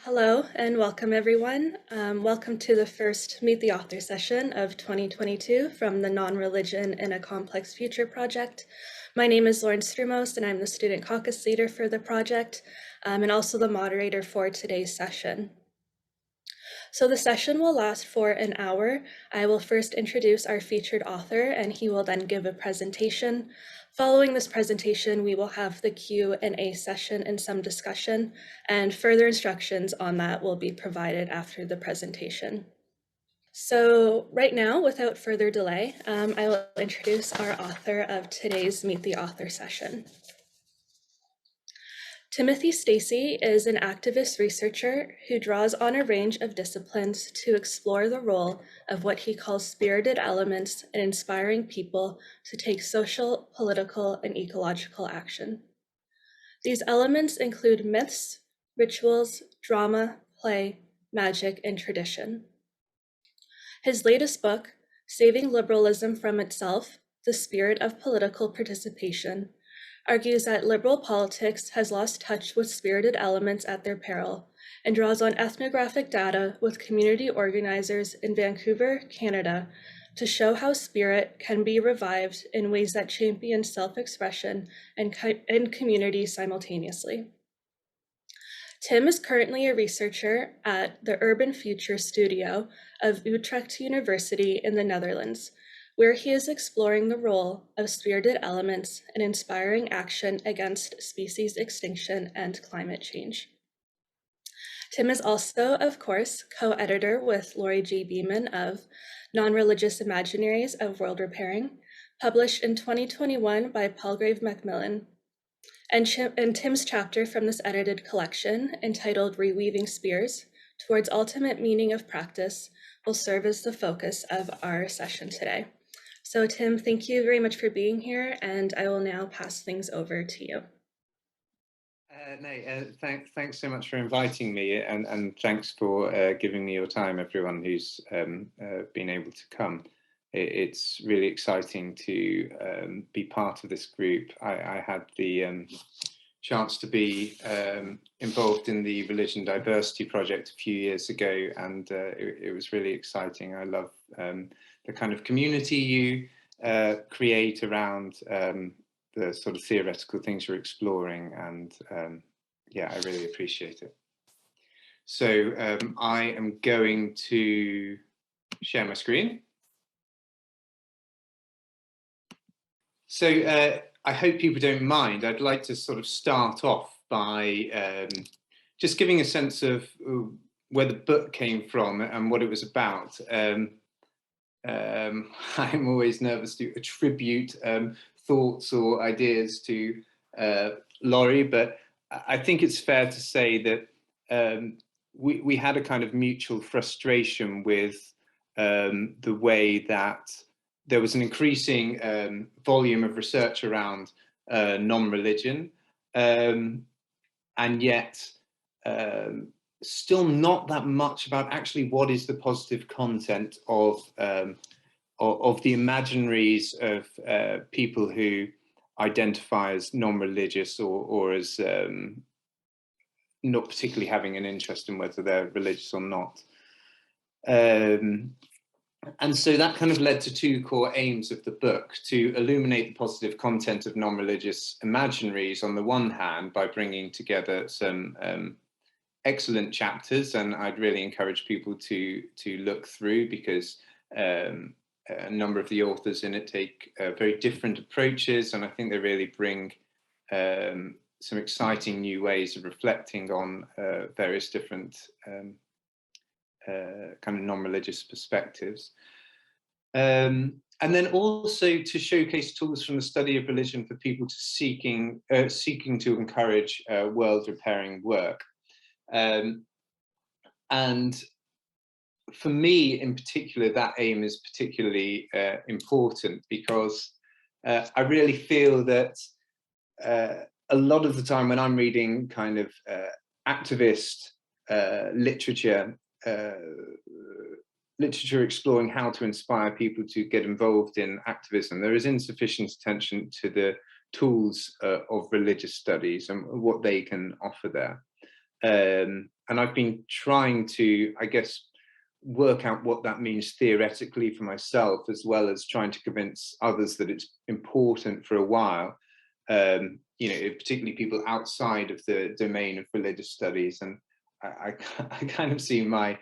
Hello and welcome everyone. Welcome to the first Meet the Author session of 2022 from the Non-Religion in a Complex Future project. My name is Lauren Strumos and I'm the student caucus leader for the project and also the moderator for today's session. So the session will last for an hour. I will first introduce our featured author and he will then give a presentation. Following this presentation, we will have the Q&A session and some discussion, and further instructions on that will be provided after the presentation. So right now, without further delay, I will introduce our author of today's Meet the Author session. Timothy Stacey is an activist researcher who draws on a range of disciplines to explore the role of what he calls spirited elements in inspiring people to take social, political, and ecological action. These elements include myths, rituals, drama, play, magic, and tradition. His latest book, Saving Liberalism from Itself, The Spirit of Political Participation, argues that liberal politics has lost touch with spirited elements at their peril and draws on ethnographic data with community organizers in Vancouver, Canada, to show how spirit can be revived in ways that champion self-expression and community simultaneously. Tim is currently a researcher at the Urban Future Studio of Utrecht University in the Netherlands, where he is exploring the role of spirited elements in inspiring action against species extinction and climate change. Tim is also, of course, co-editor with Laurie G. Beaman of Nonreligious Imaginaries of World Repairing, published in 2021 by Palgrave Macmillan. And Tim's chapter from this edited collection, entitled Reweaving Spheres, Towards Ultimate Meaning of Practice, will serve as the focus of our session today. So Tim, thank you very much for being here, and I will now pass things over to you. Thanks so much for inviting me, and thanks for giving me your time, everyone who's been able to come. It's really exciting to be part of this group. I had the chance to be involved in the Religion Diversity Project a few years ago, and it was really exciting. I love the kind of community you create around the sort of theoretical things you're exploring, and yeah, I really appreciate it. So I am going to share my screen. So I hope people don't mind. I'd like to sort of start off by just giving a sense of where the book came from and what it was about. I'm always nervous to attribute thoughts or ideas to Laurie, but I think it's fair to say that we had a kind of mutual frustration with the way that there was an increasing volume of research around non-religion, and yet still not that much about actually what is the positive content of the imaginaries of people who identify as non-religious or as not particularly having an interest in whether they're religious or not. And so that kind of led to two core aims of the book: to illuminate the positive content of non-religious imaginaries on the one hand by bringing together some excellent chapters, and I'd really encourage people to look through, because a number of the authors in it take very different approaches, and I think they really bring some exciting new ways of reflecting on various different kind of non-religious perspectives. And then also to showcase tools from the study of religion for people to seeking to encourage world repairing work. And for me in particular, that aim is particularly important, because I really feel that a lot of the time when I'm reading kind of activist literature exploring how to inspire people to get involved in activism, there is insufficient attention to the tools of religious studies and what they can offer there. And I've been trying to, I guess, work out what that means theoretically for myself, as well as trying to convince others that it's important for a while. You know, particularly people outside of the domain of religious studies. And I kind of see my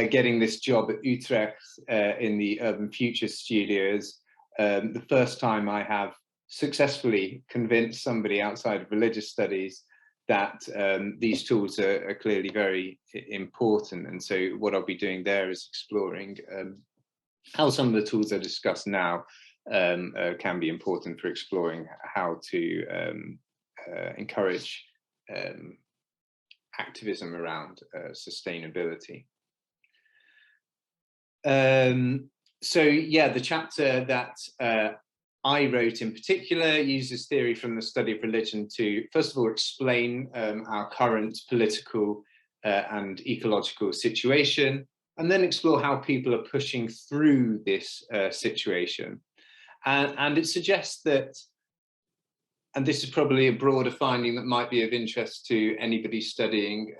getting this job at Utrecht in the Urban Future Studios the first time I have successfully convinced somebody outside of religious studies that these tools are clearly very important. And so what I'll be doing there is exploring how some of the tools I discuss now can be important for exploring how to encourage activism around sustainability. So yeah, the chapter that I wrote in particular uses theory from the study of religion to, first of all, explain our current political and ecological situation, and then explore how people are pushing through this situation. And it suggests that, and this is probably a broader finding that might be of interest to anybody studying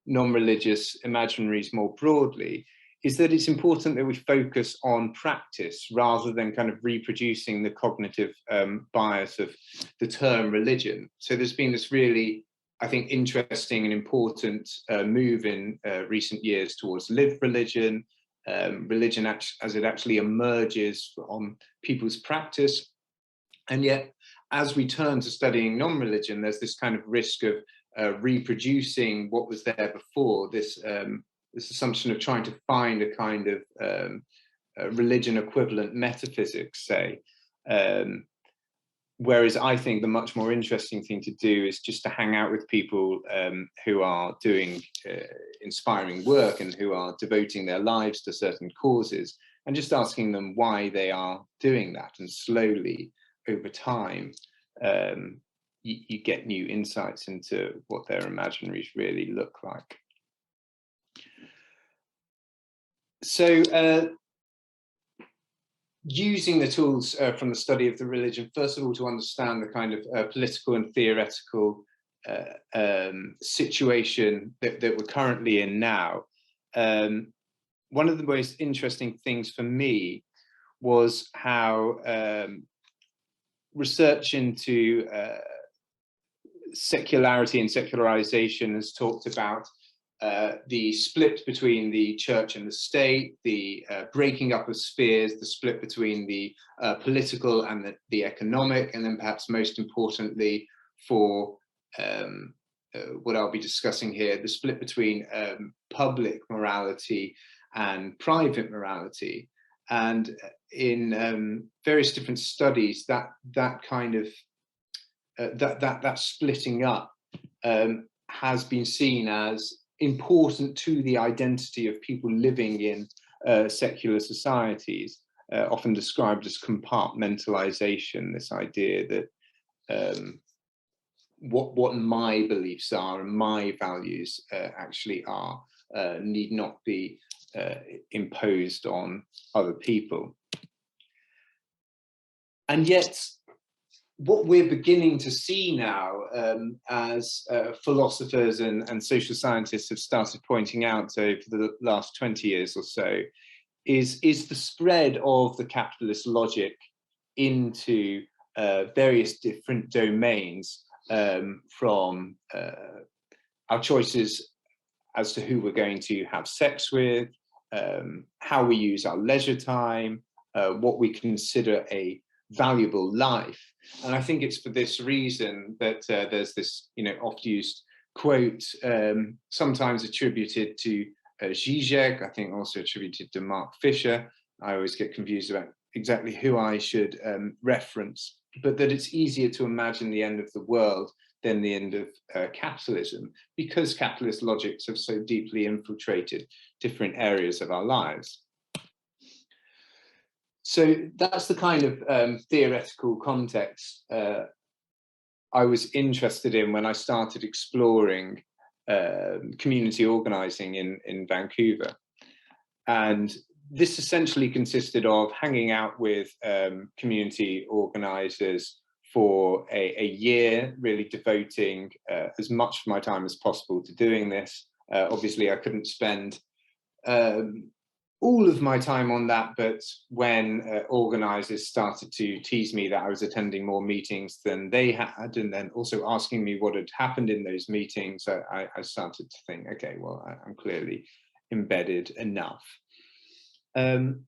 non-religious imaginaries more broadly, is that it's important that we focus on practice rather than kind of reproducing the cognitive bias of the term religion. So there's been this really, I think, interesting and important move in recent years towards lived religion, religion as it actually emerges from people's practice. And yet, as we turn to studying non-religion, there's this kind of risk of reproducing what was there before, this assumption of trying to find a kind of religion equivalent metaphysics, say. Whereas I think the much more interesting thing to do is just to hang out with people who are doing inspiring work and who are devoting their lives to certain causes, and just asking them why they are doing that. And slowly, over time, you get new insights into what their imaginaries really look like. So using the tools from the study of the religion, first of all, to understand the kind of political and theoretical situation that we're currently in now, one of the most interesting things for me was how research into secularity and secularization has talked about the split between the church and the state, the breaking up of spheres, the split between the political and the economic, and then perhaps most importantly for what I'll be discussing here, the split between public morality and private morality. And in various different studies, that kind of that splitting up has been seen as important to the identity of people living in secular societies, often described as compartmentalization, this idea that what my beliefs are and my values actually are need not be imposed on other people. And yet, what we're beginning to see now, as philosophers and social scientists have started pointing out over the last 20 years or so, is the spread of the capitalist logic into various different domains, from our choices as to who we're going to have sex with, how we use our leisure time, what we consider a valuable life. And I think it's for this reason that there's this, oft used quote, sometimes attributed to Zizek, I think also attributed to Mark Fisher. I always get confused about exactly who I should reference, but that it's easier to imagine the end of the world than the end of capitalism, because capitalist logics have so deeply infiltrated different areas of our lives. So that's the kind of theoretical context I was interested in when I started exploring community organizing in Vancouver. And this essentially consisted of hanging out with community organizers for a year, really devoting as much of my time as possible to doing this, Obviously, I couldn't spend all of my time on that, but when organisers started to tease me that I was attending more meetings than they had, and then also asking me what had happened in those meetings, I started to think, okay, well, I'm clearly embedded enough. And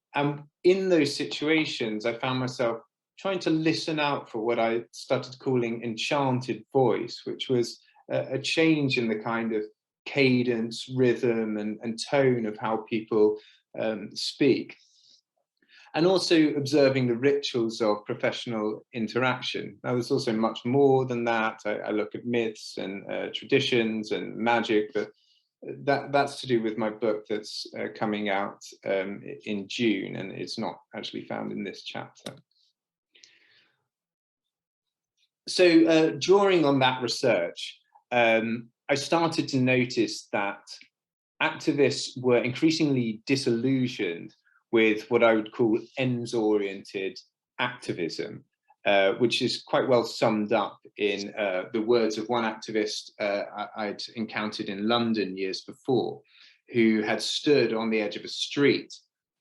in those situations, I found myself trying to listen out for what I started calling enchanted voice, which was a change in the kind of cadence, rhythm, and tone of how people speak. And also observing the rituals of professional interaction. Now, there's also much more than that. I look at myths and traditions and magic, but that's to do with my book that's coming out in June, and it's not actually found in this chapter. So drawing on that research, I started to notice that activists were increasingly disillusioned with what I would call ends-oriented activism, which is quite well summed up in the words of one activist I'd encountered in London years before, who had stood on the edge of a street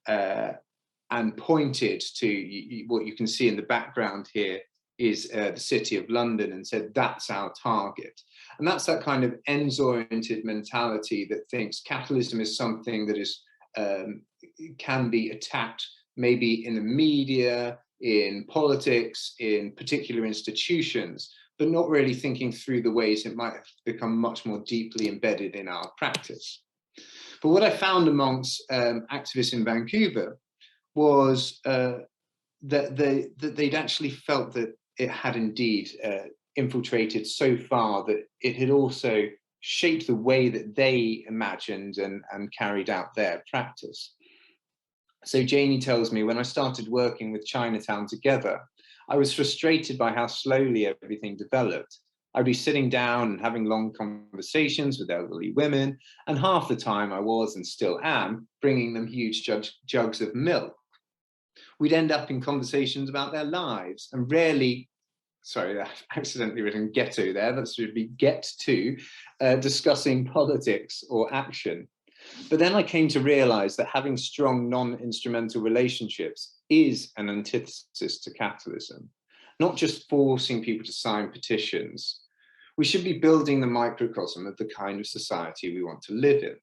and pointed to what you can see in the background here is the city of London, and said, that's our target. And that's that kind of ends-oriented mentality that thinks capitalism is something that is can be attacked maybe in the media, in politics, in particular institutions, but not really thinking through the ways it might become much more deeply embedded in our practice. But what I found amongst activists in Vancouver was that they'd actually felt that it had indeed infiltrated so far that it had also shaped the way that they imagined and carried out their practice. So Janie tells me, when I started working with Chinatown together, I was frustrated by how slowly everything developed. I'd be sitting down and having long conversations with elderly women, and half the time I was, and still am, bringing them huge jugs of milk. We'd end up in conversations about their lives, and rarely, sorry, I've accidentally written ghetto there, that should be get to, discussing politics or action. But then I came to realize that having strong non-instrumental relationships is an antithesis to capitalism, not just forcing people to sign petitions. We should be building the microcosm of the kind of society we want to live in.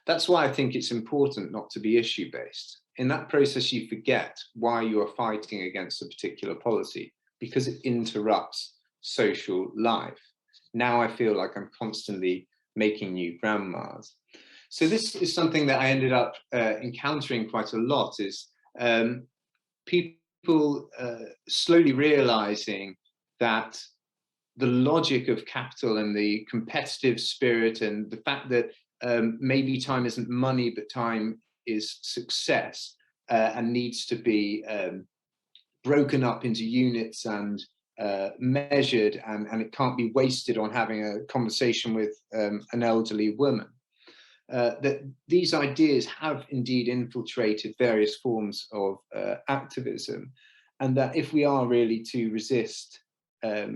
That's why I think it's important not to be issue-based. In that process, you forget why you are fighting against a particular policy, because it interrupts social life. Now I feel like I'm constantly making new grandmas. So this is something that I ended up encountering quite a lot, is people slowly realizing that the logic of capital and the competitive spirit and the fact that maybe time isn't money, but time is success, and needs to be broken up into units and measured, and it can't be wasted on having a conversation with an elderly woman. That these ideas have indeed infiltrated various forms of activism, and that if we are really to resist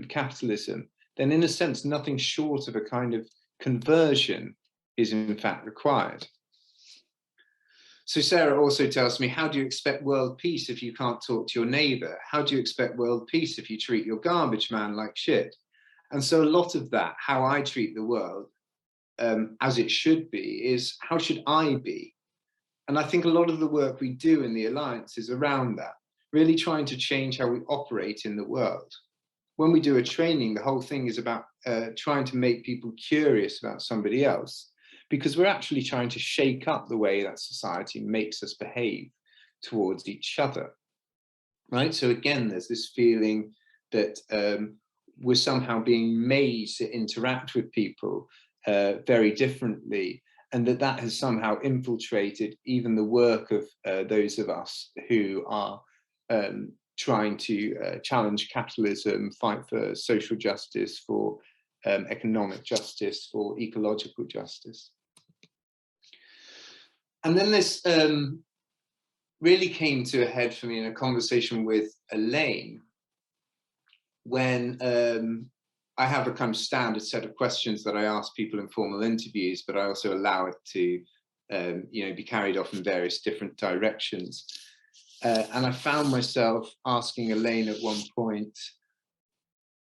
capitalism, then in a sense, nothing short of a kind of conversion is in fact required. So Sarah also tells me, how do you expect world peace if you can't talk to your neighbor? How do you expect world peace if you treat your garbage man like shit? And so a lot of that, how I treat the world, as it should be, is how should I be? And I think a lot of the work we do in the Alliance is around that, really trying to change how we operate in the world. When we do a training, the whole thing is about trying to make people curious about somebody else, because we're actually trying to shake up the way that society makes us behave towards each other, right? So again, there's this feeling that we're somehow being made to interact with people very differently, and that has somehow infiltrated even the work of those of us who are trying to challenge capitalism, fight for social justice, for economic justice, for ecological justice. And then this really came to a head for me in a conversation with Elaine, when I have a kind of standard set of questions that I ask people in formal interviews, but I also allow it to be carried off in various different directions. And I found myself asking Elaine at one point,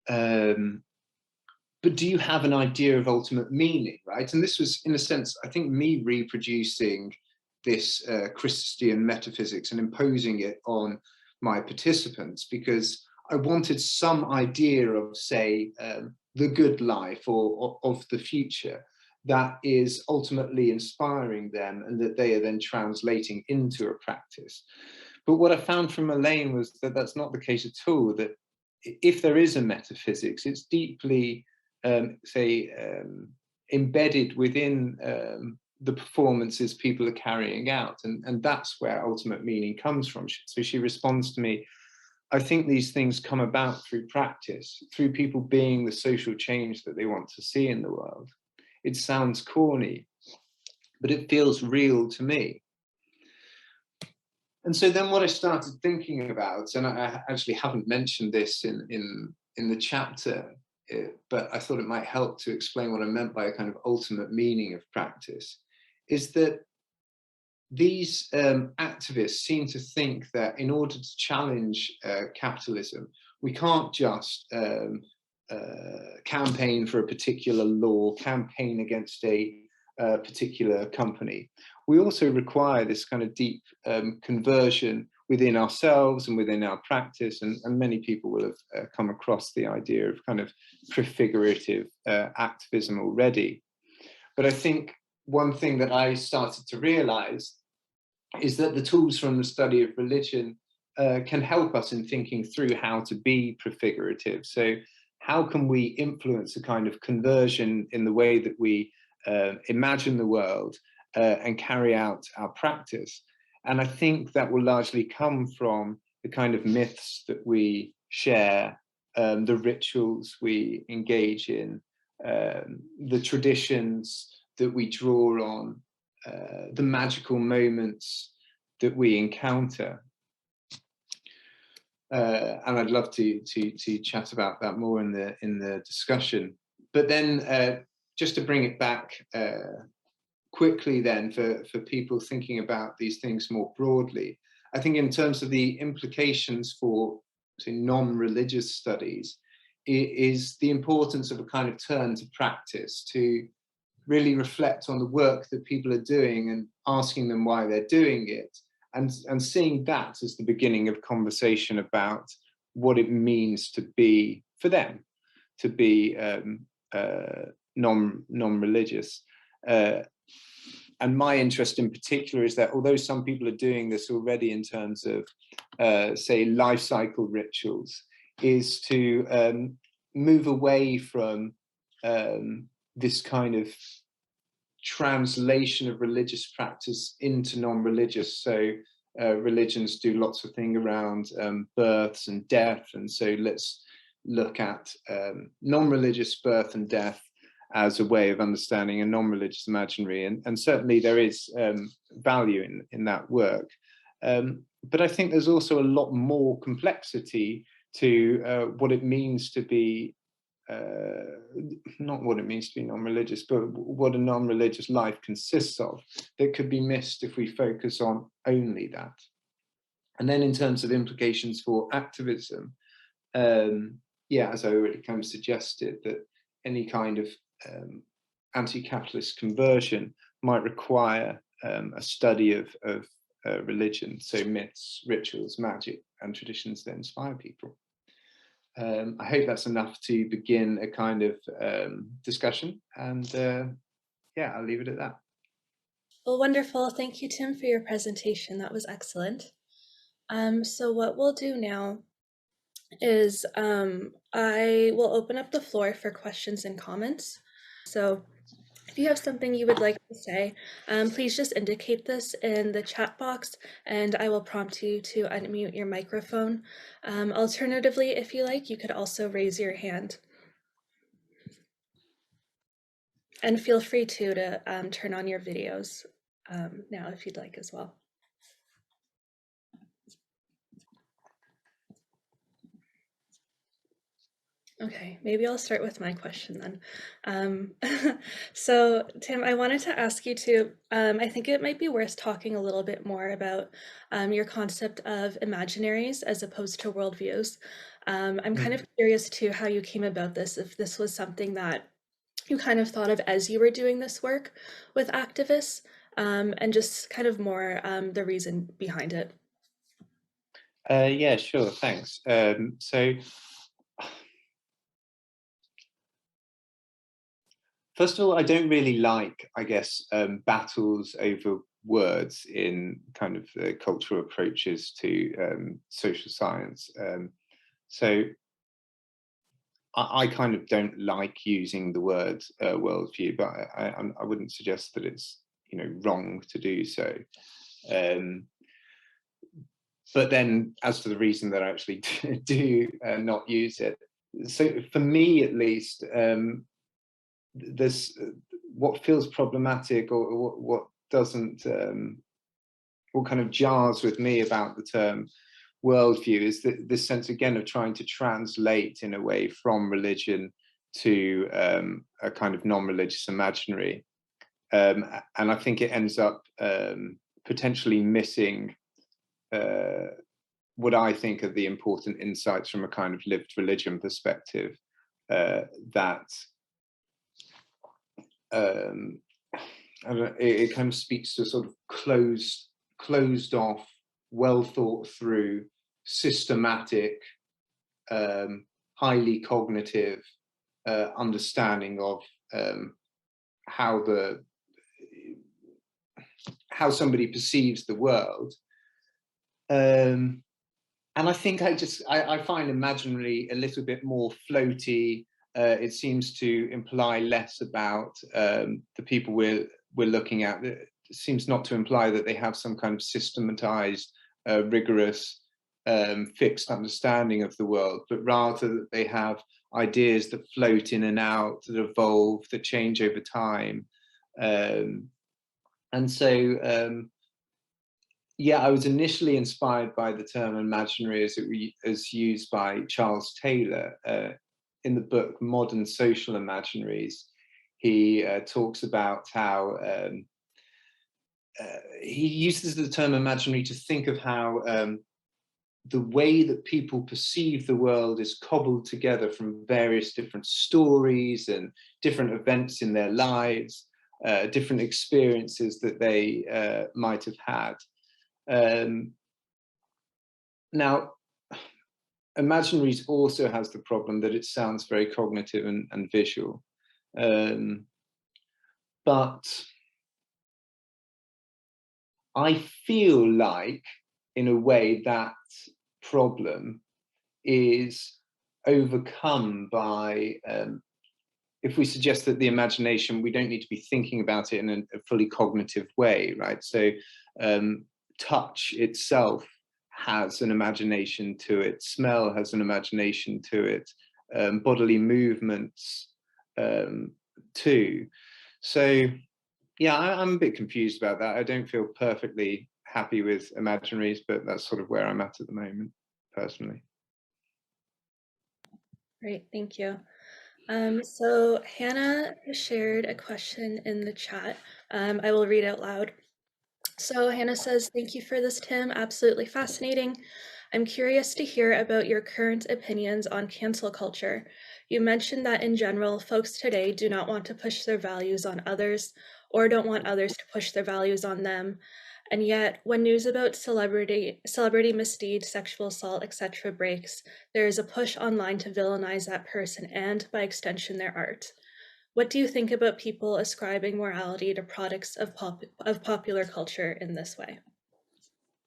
but do you have an idea of ultimate meaning, right? And this was, in a sense, I think, me reproducing this Christian metaphysics and imposing it on my participants, because I wanted some idea of, say, the good life or of the future that is ultimately inspiring them and that they are then translating into a practice. But what I found from Elaine was that that's not the case at all, that if there is a metaphysics, it's deeply, embedded within the performances people are carrying out. And that's where ultimate meaning comes from. So she responds to me, I think these things come about through practice, through people being the social change that they want to see in the world. It sounds corny, but it feels real to me. And so then what I started thinking about, and I actually haven't mentioned this in the chapter, but I thought it might help to explain what I meant by a kind of ultimate meaning of practice, is that these activists seem to think that in order to challenge capitalism, we can't just campaign for a particular law, campaign against a particular company. We also require this kind of deep conversion within ourselves and within our practice, and many people will have come across the idea of kind of prefigurative activism already. But I think one thing that I started to realize is that the tools from the study of religion can help us in thinking through how to be prefigurative. So how can we influence a kind of conversion in the way that we imagine the world and carry out our practice? And I think that will largely come from the kind of myths that we share, the rituals we engage in, the traditions that we draw on, the magical moments that we encounter. And I'd love to chat about that more in the discussion. But then just to bring it back quickly then for people thinking about these things more broadly, I think in terms of the implications for, say, non-religious studies, is the importance of a kind of turn to practice, to really reflect on the work that people are doing and asking them why they're doing it, and seeing that as the beginning of conversation about what it means to be, for them, to be non-religious. And my interest in particular is that although some people are doing this already in terms of, say, life cycle rituals, is to move away from this kind of translation of religious practice into non-religious. So religions do lots of things around births and death, and so let's look at non-religious birth and death as a way of understanding a non-religious imaginary, and certainly there is value in that work. But I think there's also a lot more complexity to what it means to be, not what it means to be non-religious, but what a non-religious life consists of, that could be missed if we focus on only that. And then in terms of implications for activism, as I already kind of suggested, that any kind of anti-capitalist conversion might require a study of religion, so myths, rituals, magic, and traditions that inspire people. I hope that's enough to begin a kind of discussion, and I'll leave it at that. Well, wonderful. Thank you, Tim, for your presentation. That was excellent. So what we'll do now is I will open up the floor for questions and comments. So if you have something you would like to say, please just indicate this in the chat box and I will prompt you to unmute your microphone. Alternatively, if you like, you could also raise your hand. And feel free to turn on your videos now if you'd like as well. Okay, maybe I'll start with my question then. Um, so, Tim, I wanted to ask you to, I think it might be worth talking a little bit more about your concept of imaginaries as opposed to worldviews. I'm kind of curious too how you came about this, if this was something that you kind of thought of as you were doing this work with activists, and just kind of more the reason behind it. Yeah, sure, thanks. So first of all, I don't really like, I guess, battles over words in kind of the cultural approaches to social science. So I kind of don't like using the word worldview, but I wouldn't suggest that it's wrong to do so. Um, but then, as for the reason that I actually do not use it, so for me at least, there's what feels problematic, or what doesn't, what kind of jars with me about the term worldview is that this sense again of trying to translate in a way from religion to a kind of non-religious imaginary, and I think it ends up potentially missing what I think are the important insights from a kind of lived religion perspective, that um, I don't know, it kind of speaks to a sort of closed off, well thought through, systematic, highly cognitive understanding of how how somebody perceives the world. And I think I find imaginary a little bit more floaty. It seems to imply less about the people we're looking at. It seems not to imply that they have some kind of systematized, rigorous, fixed understanding of the world, but rather that they have ideas that float in and out, that evolve, that change over time. And so yeah, I was initially inspired by the term imaginary as used by Charles Taylor in the book Modern Social Imaginaries. He talks about how he uses the term imaginary to think of how the way that people perceive the world is cobbled together from various different stories and different events in their lives, different experiences that they might have had. Now, Imaginaries also has the problem that it sounds very cognitive and visual. But I feel like, in a way, that problem is overcome by, if we suggest that the imagination, we don't need to be thinking about it in a fully cognitive way, right? So touch itself has an imagination to it, smell has an imagination to it, bodily movements too. So yeah, I'm a bit confused about that. I don't feel perfectly happy with imaginaries, but that's sort of where I'm at the moment, personally. Great, thank you. So Hannah shared a question in the chat. I will read out loud. So Hannah says, thank you for this, Tim. Absolutely fascinating. I'm curious to hear about your current opinions on cancel culture. You mentioned that in general, folks today do not want to push their values on others or don't want others to push their values on them. And yet, when news about celebrity misdeed, sexual assault, etc. breaks, there is a push online to villainize that person and, by extension, their art. What do you think about people ascribing morality to products of popular culture in this way?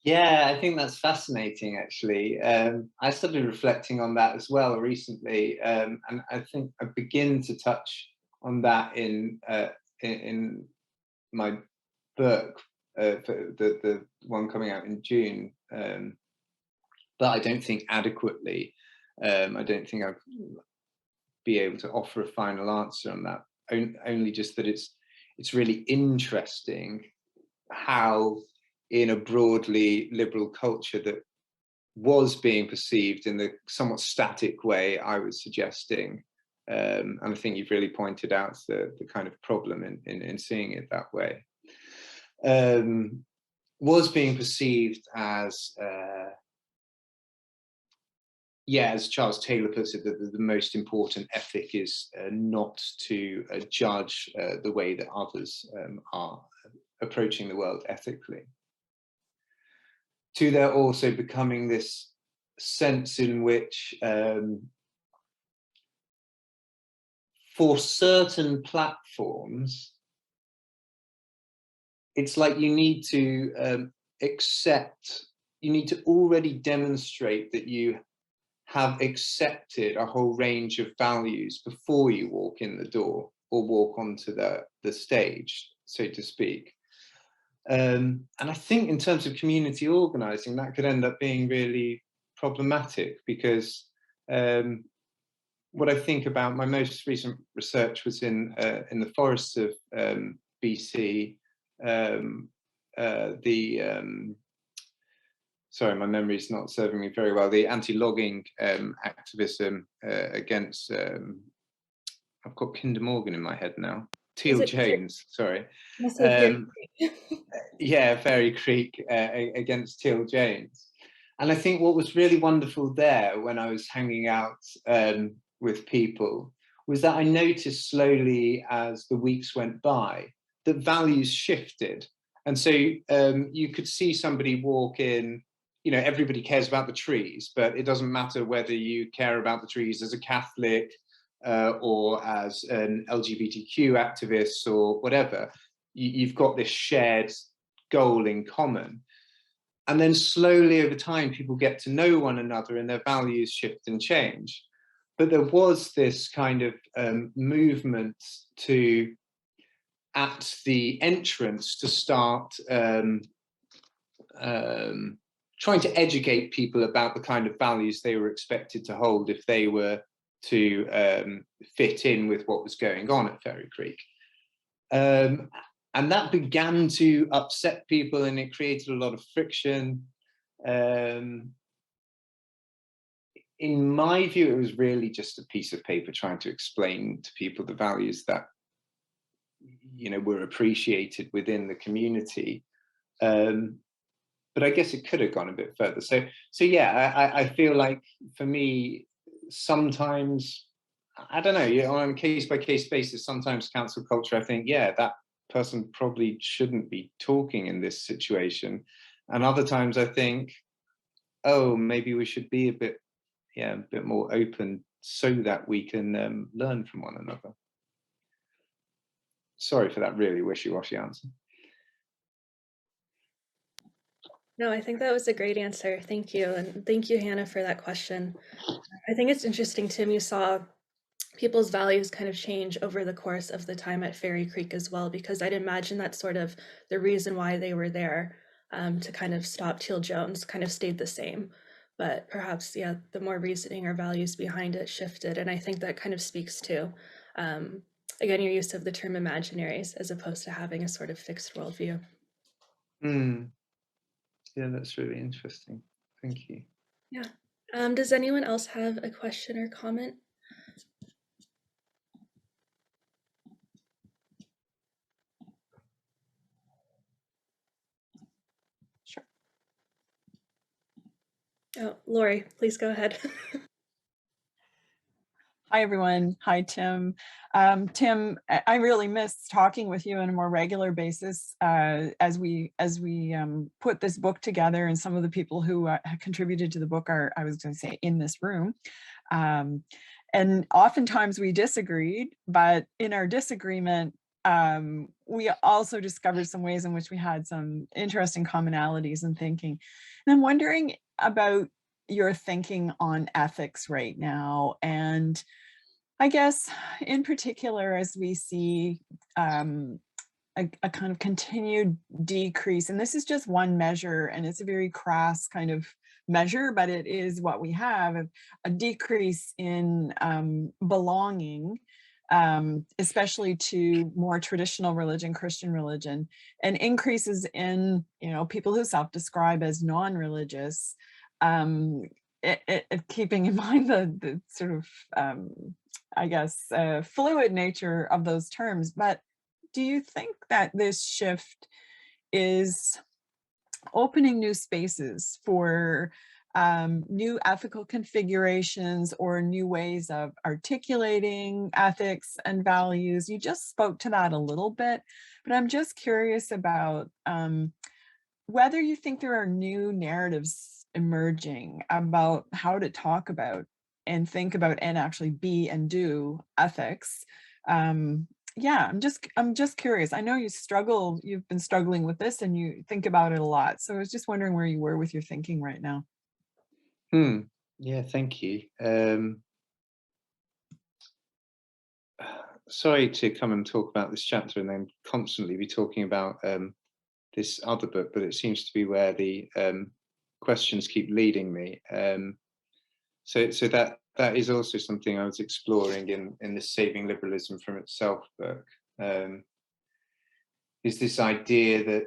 Yeah, I think that's fascinating, actually. I started reflecting on that as well recently, and I think I begin to touch on that in my book, for the one coming out in June, but I don't think adequately. I don't think I'll be able to offer a final answer on that. Only just that it's really interesting how, in a broadly liberal culture, that was being perceived in the somewhat static way I was suggesting. And I think you've really pointed out the kind of problem in seeing it that way. Was being perceived as, as Charles Taylor puts it, that the most important ethic is not to judge the way that others are approaching the world ethically. To there also becoming this sense in which, for certain platforms, it's like you need to you need to already demonstrate that you have accepted a whole range of values before you walk in the door or walk onto the stage, so to speak. And I think in terms of community organizing, that could end up being really problematic, because what I think about, my most recent research was in the forests of BC. Sorry, my memory is not serving me very well. The anti-logging activism against, I've got Kinder Morgan in my head now. Teal Janes, sorry. Yeah, Fairy Creek against Teal Janes. And I think what was really wonderful there when I was hanging out with people was that I noticed slowly as the weeks went by that values shifted. And so you could see somebody walk in, you know, everybody cares about the trees, but it doesn't matter whether you care about the trees as a Catholic or as an LGBTQ activist or whatever. You've got this shared goal in common. And then slowly over time, people get to know one another and their values shift and change. But there was this kind of movement to, at the entrance, to start trying to educate people about the kind of values they were expected to hold if they were to fit in with what was going on at Fairy Creek. And that began to upset people, and it created a lot of friction. In my view, it was really just a piece of paper trying to explain to people the values that, you know, were appreciated within the community. But I guess it could have gone a bit further. So yeah, I feel like for me, sometimes, I don't know, you know, on a case-by-case basis, sometimes cancel culture, I think, yeah, that person probably shouldn't be talking in this situation. And other times I think, oh, maybe we should be a bit more open so that we can learn from one another. Sorry for that really wishy-washy answer. No, I think that was a great answer. Thank you. And thank you, Hannah, for that question. I think it's interesting, Tim, you saw people's values kind of change over the course of the time at Fairy Creek as well, because I'd imagine that's sort of the reason why they were there, to kind of stop Teal Jones, kind of stayed the same. But perhaps, yeah, the more reasoning or values behind it shifted. And I think that kind of speaks to, again, your use of the term Imaginaries as opposed to having a sort of fixed worldview. Yeah, that's really interesting. Thank you. Yeah. Does anyone else have a question or comment? Sure. Oh, Lori, please go ahead. Hi, everyone. Hi, Tim. Tim, I really miss talking with you on a more regular basis as we put this book together, and some of the people who contributed to the book are, I was going to say, in this room. And oftentimes we disagreed, but in our disagreement, we also discovered some ways in which we had some interesting commonalities in thinking. And I'm wondering about your thinking on ethics right now, and I guess in particular as we see a kind of continued decrease, and this is just one measure, and it's a very crass kind of measure, but it is what we have, a decrease in belonging, especially to more traditional religion, Christian religion, and increases in, you know, people who self-describe as non-religious. keeping in mind the sort of, I guess, fluid nature of those terms. But do you think that this shift is opening new spaces for new ethical configurations or new ways of articulating ethics and values? You just spoke to that a little bit, but I'm just curious about whether you think there are new narratives emerging about how to talk about and think about and actually be and do ethics. Yeah, I'm just curious. I know you've been struggling with this and you think about it a lot. So I was just wondering where you were with your thinking right now. Yeah, thank you. Sorry to come and talk about this chapter and then constantly be talking about this other book, but it seems to be where the questions keep leading me. So that is also something I was exploring in this Saving Liberalism from Itself book, is this idea that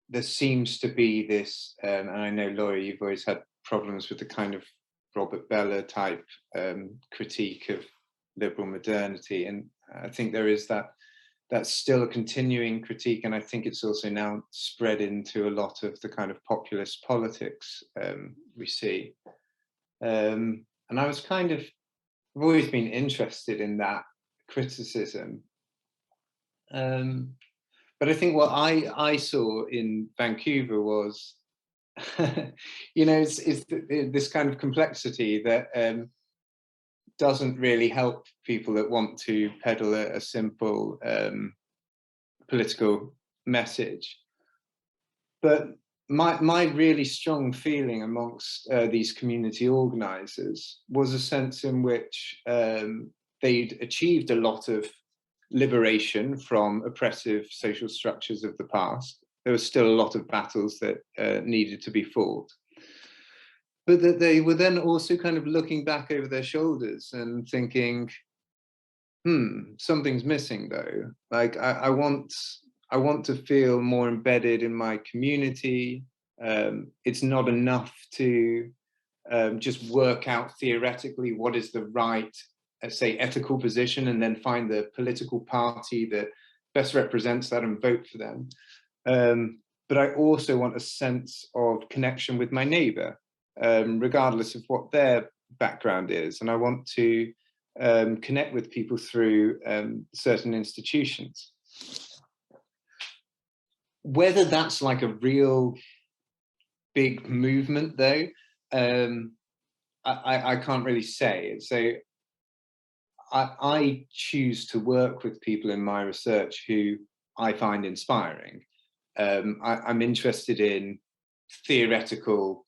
there seems to be this, and I know, Laura, you've always had problems with the kind of Robert Bellah type critique of liberal modernity, and I think there is that's still a continuing critique, and I think it's also now spread into a lot of the kind of populist politics we see. And I was I've always been interested in that criticism. But I think what I saw in Vancouver was, it's this kind of complexity that doesn't really help people that want to peddle a simple political message. But my really strong feeling amongst these community organizers was a sense in which they'd achieved a lot of liberation from oppressive social structures of the past. There was still a lot of battles that needed to be fought. But that they were then also kind of looking back over their shoulders and thinking, something's missing though. Like I want to feel more embedded in my community. It's not enough to just work out theoretically what is the right, say, ethical position and then find the political party that best represents that and vote for them. But I also want a sense of connection with my neighbor, regardless of what their background is. And I want to connect with people through certain institutions. Whether that's like a real big movement, though, I can't really say. So I choose to work with people in my research who I find inspiring. I'm interested in theoretical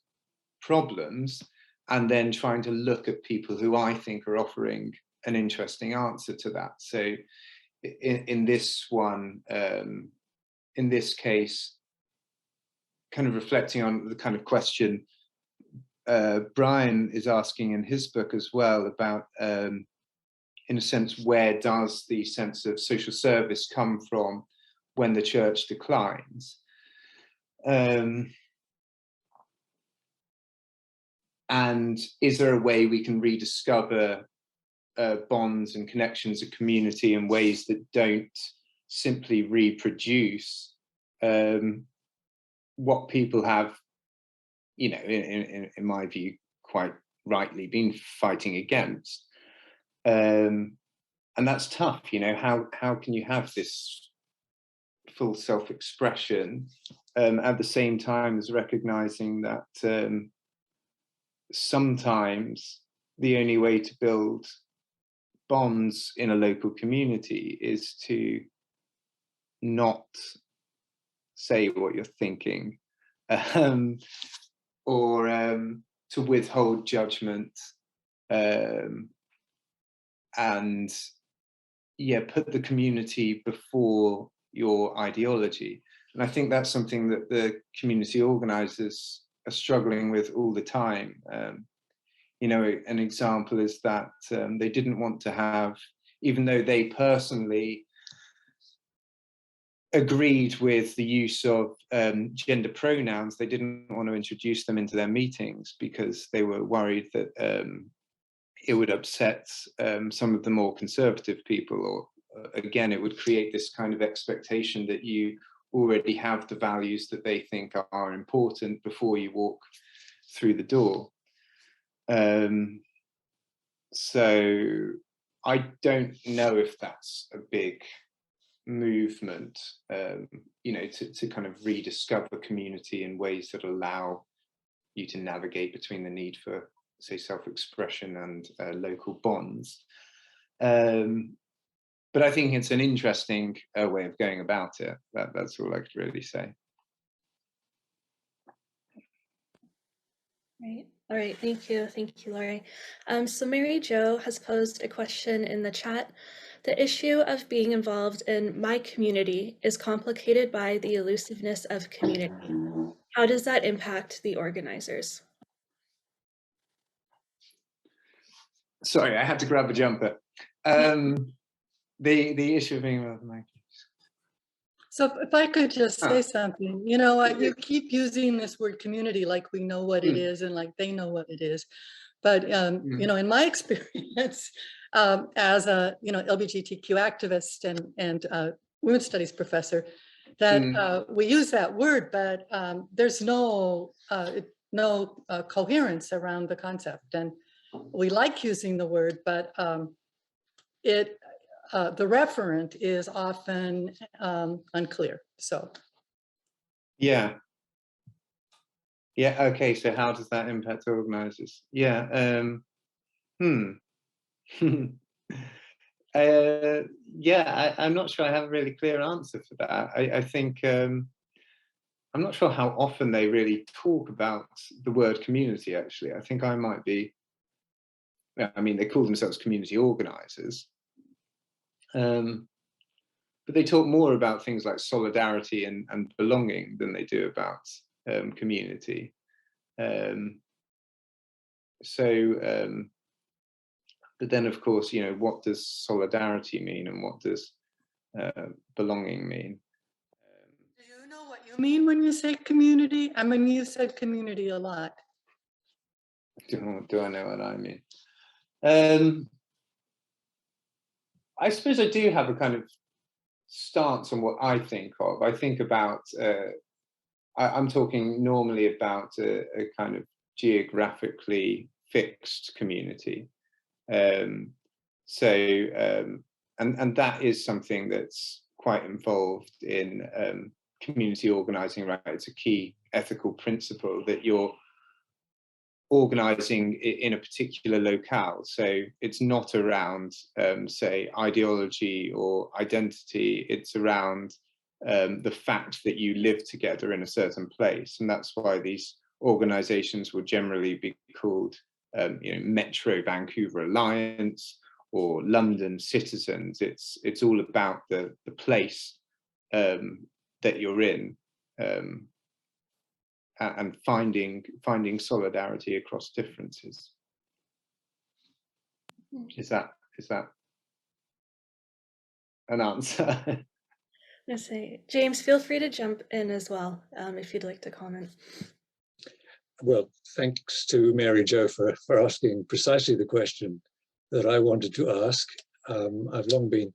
problems and then trying to look at people who I think are offering an interesting answer to that. So in this one, in this case, kind of reflecting on the kind of question Brian is asking in his book as well about, in a sense, where does the sense of social service come from when the church declines? And is there a way we can rediscover bonds and connections of community in ways that don't simply reproduce what people have, in my view, quite rightly been fighting against? And that's tough, how can you have this full self-expression at the same time as recognizing that sometimes the only way to build bonds in a local community is to not say what you're thinking, or to withhold judgment, and put the community before your ideology. And I think that's something that the community organizers are struggling with all the time. An example is that they didn't want to have, even though they personally agreed with the use of gender pronouns, they didn't want to introduce them into their meetings because they were worried that it would upset some of the more conservative people, or again, it would create this kind of expectation that you already have the values that they think are important before you walk through the door. So I don't know if that's a big movement, you know, to kind of rediscover community in ways that allow you to navigate between the need for, say, self-expression and local bonds. But I think it's an interesting way of going about it. That's all I could really say. Right. All right. Thank you. Thank you, Laurie. So Mary Jo has posed a question in the chat. The issue of being involved in my community is complicated by the elusiveness of community. How does that impact the organizers? Sorry, I had to grab a jumper. The issue of being involved in my community. So if I could just say something, you know what, you keep using this word community like we know what it is and like they know what it is. But, you know, in my experience as a, you know, LGBTQ activist and women's studies professor, that we use that word, but there's no coherence around the concept. And we like using the word, but the referent is often unclear. So, yeah, okay. So how does that impact organizers? Yeah, yeah, I'm not sure I have a really clear answer for that. I think I'm not sure how often they really talk about the word community. Actually, I think I might be. I mean, they call themselves community organizers. But they talk more about things like solidarity and belonging than they do about community. But then, of course, you know, what does solidarity mean and what does belonging mean? do you know what you mean when you say community? I mean, you said community a lot. Do I know what I mean? I suppose I do have a kind of stance on what I think of. I think about, I'm talking normally about a kind of geographically fixed community. And that is something that's quite involved in community organizing, right? It's a key ethical principle that you're organizing in a particular locale. So it's not around, say, ideology or identity. It's around the fact that you live together in a certain place. And that's why these organizations will generally be called, you know, Metro Vancouver Alliance or London Citizens. It's all about the place that you're in. And finding solidarity across differences. Is that an answer? Let's say, James, feel free to jump in as well if you'd like to comment. Well, thanks to Mary Jo for asking precisely the question that I wanted to ask. I've long been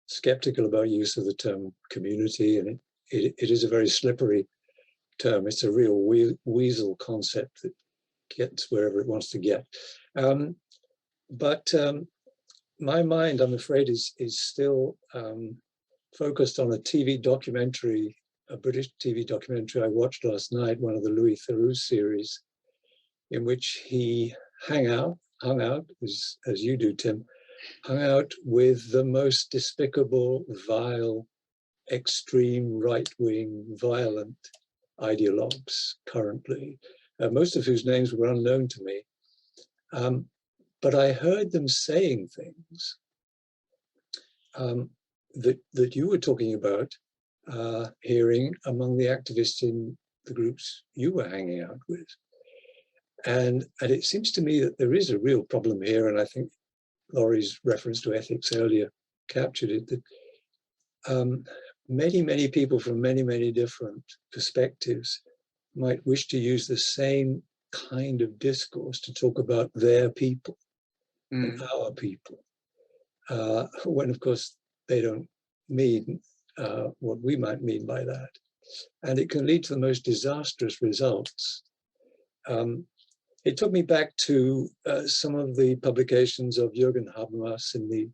skeptical about use of the term community, and it is a very slippery term. It's a real weasel concept that gets wherever it wants to get. But my mind, I'm afraid, is still focused on a TV documentary, a British TV documentary I watched last night, one of the Louis Theroux series, in which he hung out, as you do, Tim, hung out with the most despicable, vile, extreme right-wing, violent ideologues currently, most of whose names were unknown to me. But I heard them saying things that you were talking about, hearing among the activists in the groups you were hanging out with. And it seems to me that there is a real problem here, and I think Laurie's reference to ethics earlier captured it, that many people from many different perspectives might wish to use the same kind of discourse to talk about their people and our people, when of course they don't mean what we might mean by that. And it can lead to the most disastrous results. It took me back to some of the publications of Jürgen Habermas in the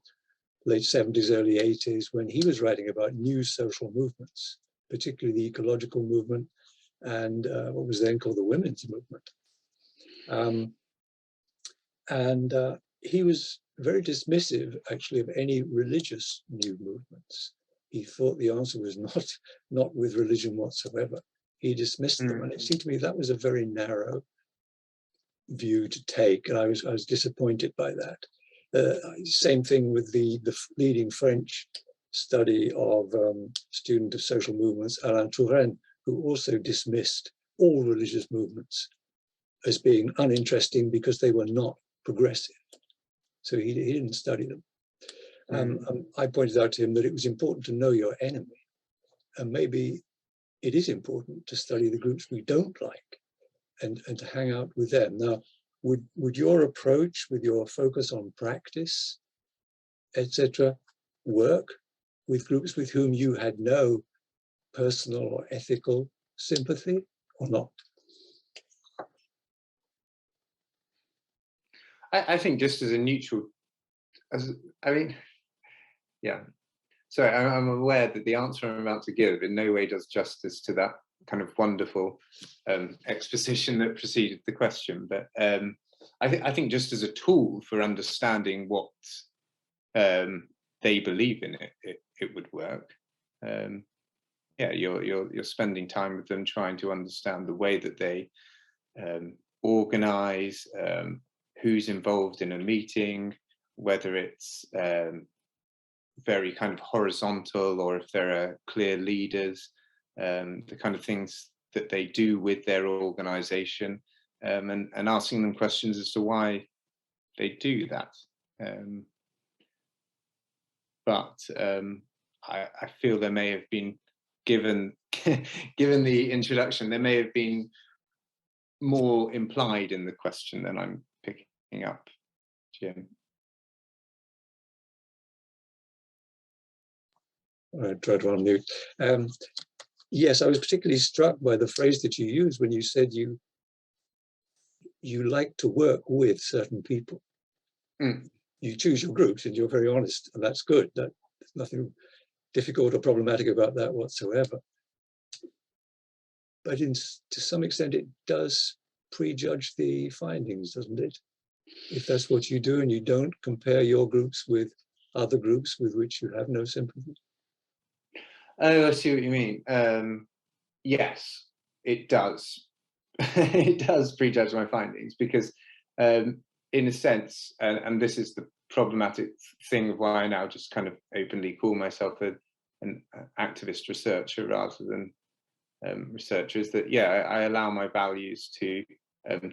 late 70s, early 80s, when he was writing about new social movements, particularly the ecological movement and what was then called the women's movement. He was very dismissive, actually, of any religious new movements. He thought the answer was not with religion whatsoever. He dismissed them, and it seemed to me that was a very narrow view to take, and I was disappointed by that. Same thing with the leading French study of student of social movements, Alain Touraine, who also dismissed all religious movements as being uninteresting because they were not progressive. So he didn't study them. I pointed out to him that it was important to know your enemy, and maybe it is important to study the groups we don't like and to hang out with them. Now, would your approach with your focus on practice, etc., work with groups with whom you had no personal or ethical sympathy or not? I think just as a neutral, So I'm aware that the answer I'm about to give in no way does justice to that kind of wonderful exposition that preceded the question. But I think just as a tool for understanding what they believe in, it would work. You're spending time with them, trying to understand the way that they organize, who's involved in a meeting, whether it's very kind of horizontal or if there are clear leaders, the kind of things that they do with their organization, and asking them questions as to why they do that. But I feel there may have been, given the introduction, there may have been more implied in the question than I'm picking up, Jim. I tried to unmute. Yes, I was particularly struck by the phrase that you used when you said you like to work with certain people. You choose your groups and you're very honest, and that's good. There's nothing difficult or problematic about that whatsoever. But to some extent, it does prejudge the findings, doesn't it? If that's what you do and you don't compare your groups with other groups with which you have no sympathy. Oh, I see what you mean. Yes, it does. It does prejudge my findings because, in a sense, and this is the problematic thing of why I now just kind of openly call myself an activist researcher rather than researcher, is that, I allow my values to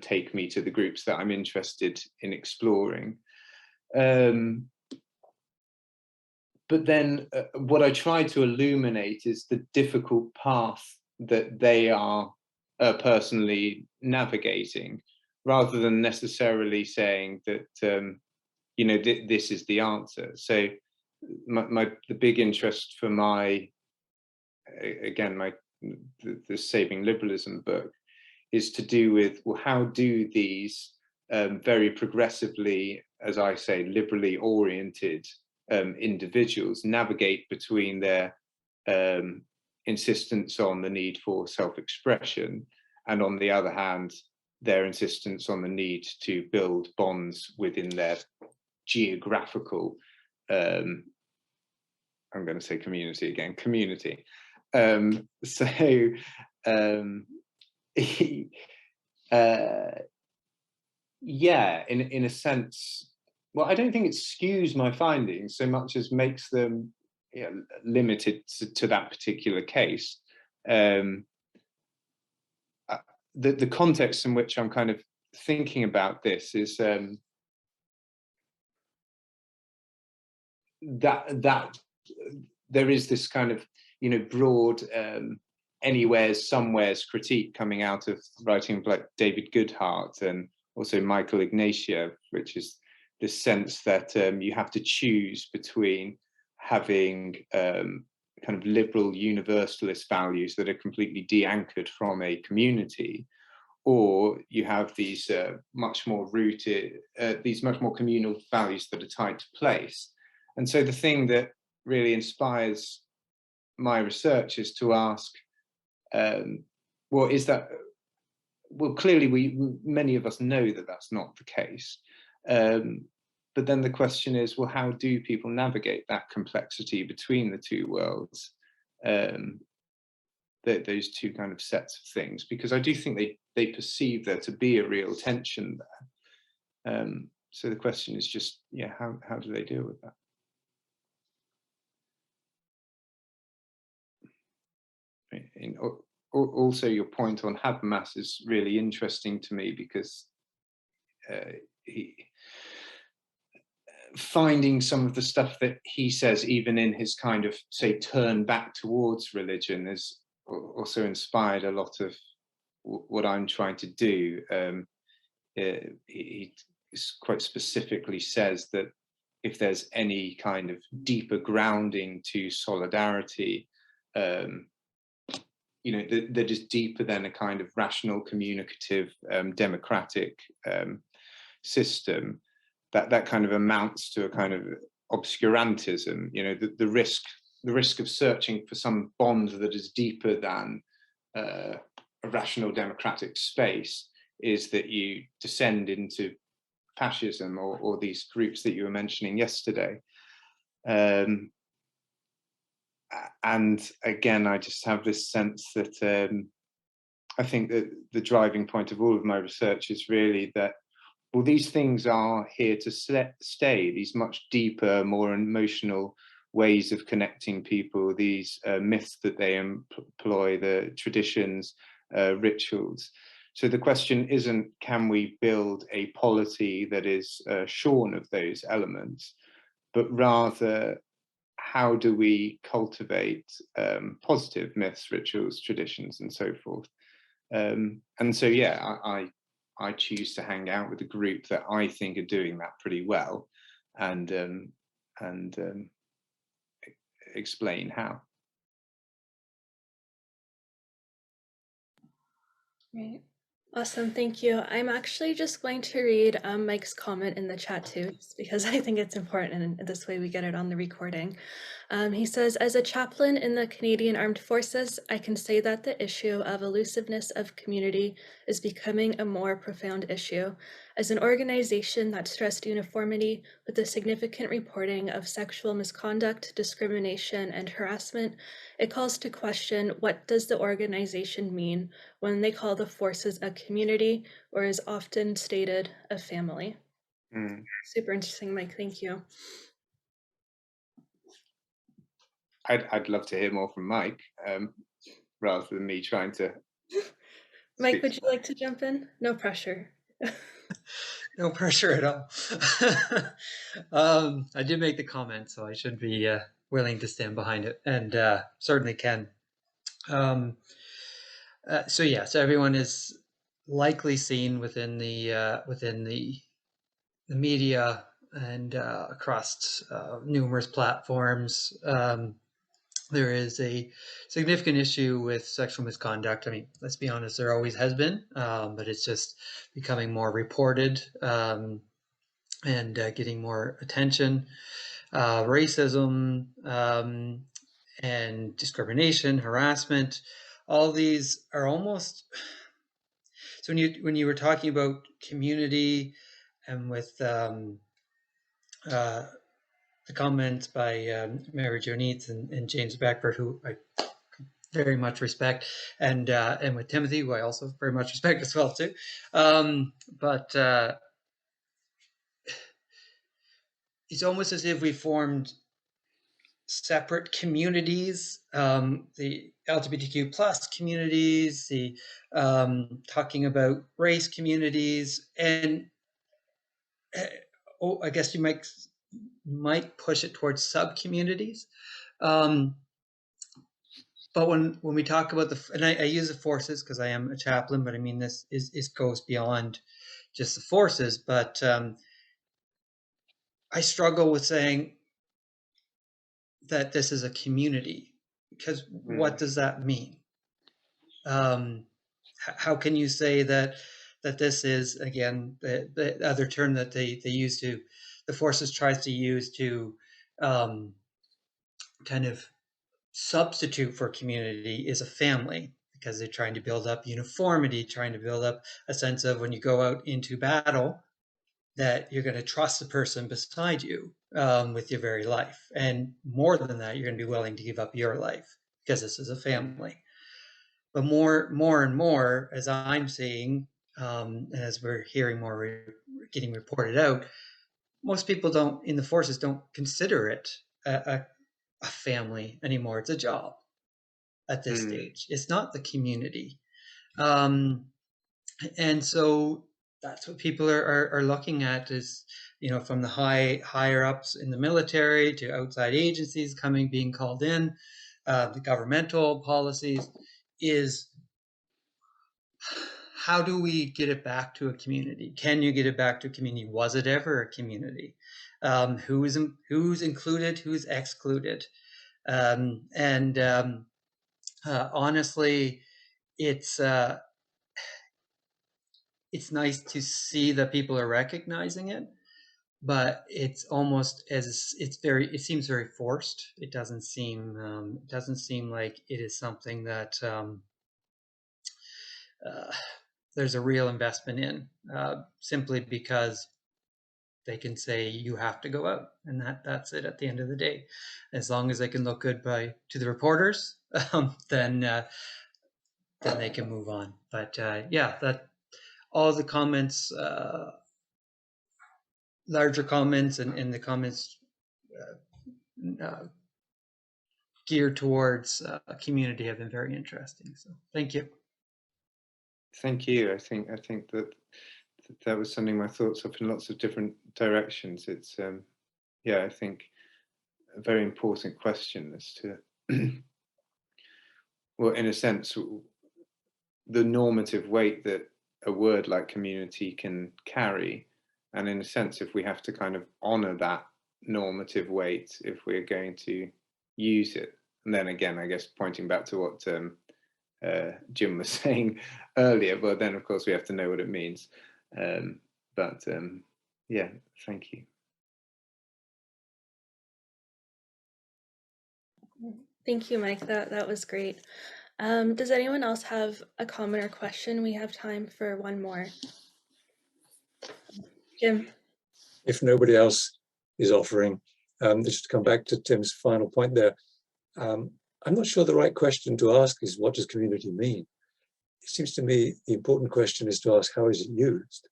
take me to the groups that I'm interested in exploring. But then what I try to illuminate is the difficult path that they are personally navigating, rather than necessarily saying that, this is the answer. So the big interest for the Saving Liberalism book is to do with, well, how do these very progressively, as I say, liberally oriented individuals navigate between their insistence on the need for self-expression and, on the other hand, their insistence on the need to build bonds within their geographical, I'm going to say community again, community. In a sense, well, I don't think it skews my findings so much as makes them limited to that particular case. The context in which I'm kind of thinking about this is that there is this kind of, broad anywheres, somewheres critique coming out of writing like David Goodhart and also Michael Ignatieff, which is this sense that you have to choose between having kind of liberal universalist values that are completely de-anchored from a community, or you have these much more rooted, these much more communal values that are tied to place. And so the thing that really inspires my research is to ask, well, is that, well, clearly many of us know that that's not the case. But then the question is, well, how do people navigate that complexity between the two worlds, those two kind of sets of things? Because I do think they perceive there to be a real tension there. So the question is just, yeah, how do they deal with that? Also, your point on Habermas is really interesting to me, because finding some of the stuff that he says, even in his kind of, say, turn back towards religion, has also inspired a lot of what I'm trying to do. He quite specifically says that if there's any kind of deeper grounding to solidarity, that is deeper than a kind of rational, communicative, democratic system, that kind of amounts to a kind of obscurantism. The risk of searching for some bond that is deeper than a rational democratic space is that you descend into fascism or these groups that you were mentioning yesterday. And again, I just have this sense that I think that the driving point of all of my research is really that, well, these things are here to stay, these much deeper, more emotional ways of connecting people, these myths that they employ, the traditions, rituals. So the question isn't, can we build a polity that is shorn of those elements, but rather, how do we cultivate positive myths, rituals, traditions, and so forth? And so, yeah, I choose to hang out with a group that I think are doing that pretty well, and explain how. Right. Awesome, thank you. I'm actually just going to read Mike's comment in the chat too, just because I think it's important, and this way we get it on the recording. He says, as a chaplain in the Canadian Armed Forces, I can say that the issue of elusiveness of community is becoming a more profound issue. As an organization that stressed uniformity with the significant reporting of sexual misconduct, discrimination, and harassment, it calls to question, what does the organization mean when they call the forces a community, or is often stated a family? Super interesting, Mike, thank you. I'd love to hear more from Mike, rather than me trying to. Mike, would you like to jump in? No pressure. No pressure at all. I did make the comment, so I should be willing to stand behind it, and certainly can. So everyone is likely seen within the media and across numerous platforms. There is a significant issue with sexual misconduct. I mean, let's be honest, there always has been, but it's just becoming more reported and getting more attention. Racism and discrimination, harassment, all these are almost... So when you were talking about community and with the comments by Mary Jo Neitz and James Beckford, who I very much respect, and with Timothy, who I also very much respect as well too. But it's almost as if we formed separate communities, the LGBTQ plus communities, the talking about race communities, and I guess you might push it towards sub-communities. but when we talk about and I use the forces because I am a chaplain, but I mean this goes beyond just the forces. But I struggle with saying that this is a community, because what does that mean? How can you say that this is, again, the other term that they use to, the forces tries to use to kind of substitute for community is a family, because they're trying to build up uniformity, trying to build up a sense of when you go out into battle that you're going to trust the person beside you with your very life. And more than that, you're going to be willing to give up your life because this is a family. But more and more, as I'm seeing, as we're hearing more getting reported out, most people in the forces don't consider it a family anymore. It's a job at this stage. It's not the community. And so that's what people are looking at is, from the higher ups in the military to outside agencies being called in, the governmental policies, is how do we get it back to a community? Can you get it back to a community? Was it ever a community? Who's included? Who's excluded? Honestly, it's nice to see that people are recognizing it, but it's almost it seems very forced. It doesn't seem like it is something that there's a real investment in, simply because they can say you have to go out, and that's it at the end of the day. As long as they can look good to the reporters, then they can move on. But that all the comments, larger comments, and the comments geared towards a community have been very interesting. So thank you. Thank you. I think that was sending my thoughts up in lots of different directions. It's I think a very important question as to well, in a sense, the normative weight that a word like community can carry, and in a sense, if we have to kind of honor that normative weight if we're going to use it. And then again, I guess pointing back to what Jim was saying earlier, but then of course we have to know what it means. Yeah, thank you. Thank you, Mike. That was great. Does anyone else have a comment or question? We have time for one more. Jim? If nobody else is offering, just to come back to Tim's final point there, I'm not sure the right question to ask is, what does community mean? It seems to me the important question is to ask, how is it used?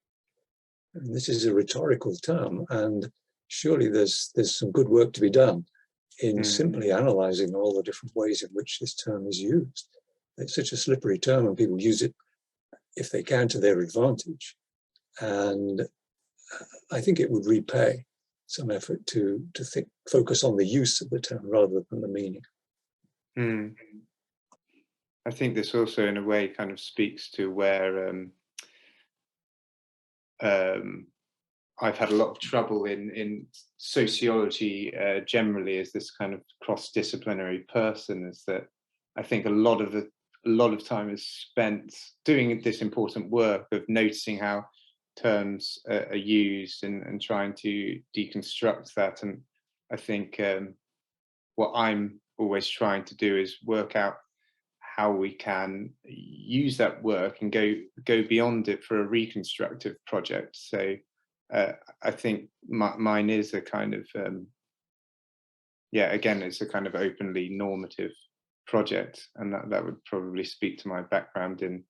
And this is a rhetorical term, and surely there's some good work to be done in simply analysing all the different ways in which this term is used. It's such a slippery term, and people use it, if they can, to their advantage. And I think it would repay some effort to focus on the use of the term rather than the meaning. I think this also, in a way, kind of speaks to where I've had a lot of trouble in sociology generally as this kind of cross-disciplinary person, is that I think a lot of time is spent doing this important work of noticing how terms are used and trying to deconstruct that. And I think what I'm always trying to do is work out how we can use that work and go beyond it for a reconstructive project. So I think mine is a kind of again, it's a kind of openly normative project, and that would probably speak to my background in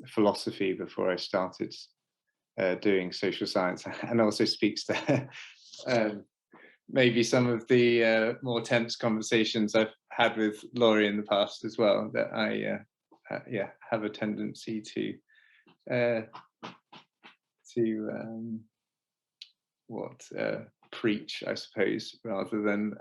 philosophy before I started doing social science, and also speaks to maybe some of the more tense conversations I've had with Laurie in the past as well, that I have a tendency to preach, I suppose, rather than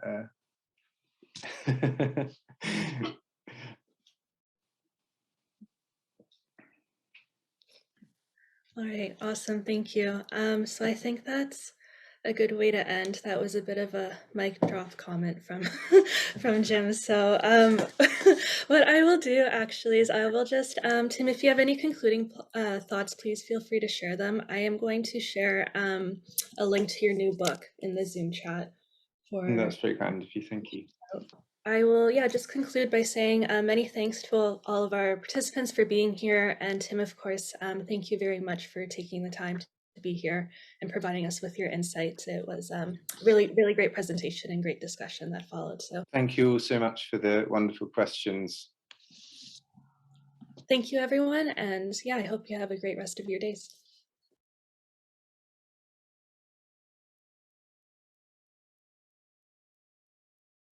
All right, awesome, thank you. So I think that's a good way to end. That was a bit of a mic drop comment from from Jim. So what I will do actually is I will just, Tim, if you have any concluding thoughts, please feel free to share them. I am going to share a link to your new book in the Zoom chat. That's very kind of you, thank you. I will, just conclude by saying many thanks to all of our participants for being here. And Tim, of course, thank you very much for taking the time to be here and providing us with your insights. It was really, really great presentation and great discussion that followed. So thank you all so much for the wonderful questions. thank you, everyone. And yeah, I hope you have a great rest of your days.